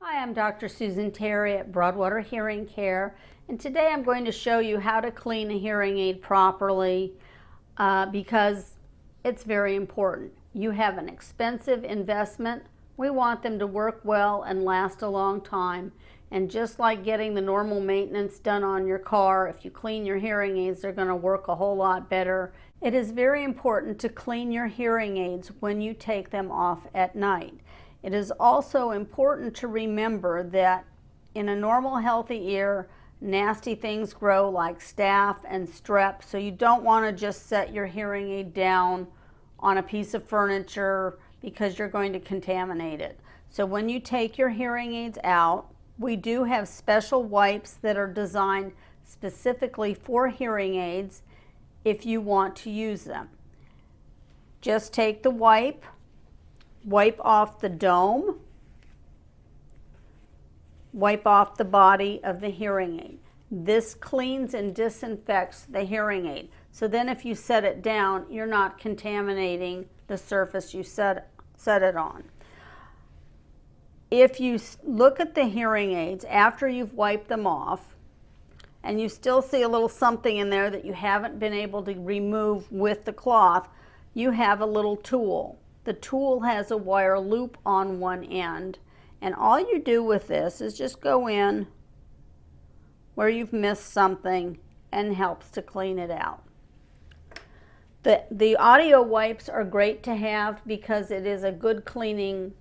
Hi, I'm Dr. Susan Terry at Broadwater Hearing Care, and today I'm going to show you how to clean a hearing aid properly because it's very important. You have an expensive investment. We want them to work well and last a long time. And just like getting the normal maintenance done on your car, if you clean your hearing aids, they're going to work a whole lot better. It is very important to clean your hearing aids when you take them off at night. It is also important to remember that in a normal healthy ear, nasty things grow like staph and strep, so you don't want to just set your hearing aid down on a piece of furniture because you're going to contaminate it. So when you take your hearing aids out, we do have special wipes that are designed specifically for hearing aids if you want to use them. Just take the wipe off the dome, wipe off the body of the hearing aid. This cleans and disinfects the hearing aid. So then if you set it down, you're not contaminating the surface you set it on. If you look at the hearing aids after you've wiped them off and you still see a little something in there that you haven't been able to remove with the cloth, you have a little tool. The tool has a wire loop on one end, and all you do with this is just go in where you've missed something and helps to clean it out. The audio wipes are great to have because it is a good cleaning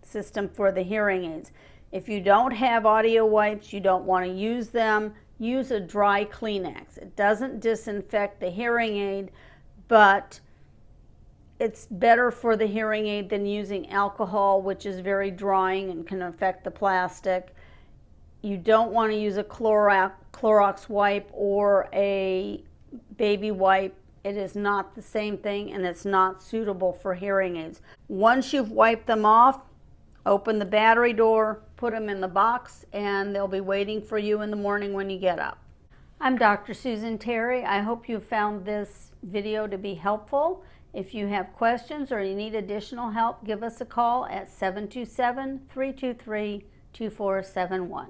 system for the hearing aids. If you don't have audio wipes, you don't want to use them, use a dry Kleenex. It doesn't disinfect the hearing aid, but it's better for the hearing aid than using alcohol, which is very drying and can affect the plastic. You don't want to use a Clorox wipe or a baby wipe. It is not the same thing, and it's not suitable for hearing aids. Once you've wiped them off, open the battery door, put them in the box, and they'll be waiting for you in the morning when you get up. I'm Dr. Susan Terry. I hope you found this video to be helpful. If you have questions or you need additional help, give us a call at 727-323-2471.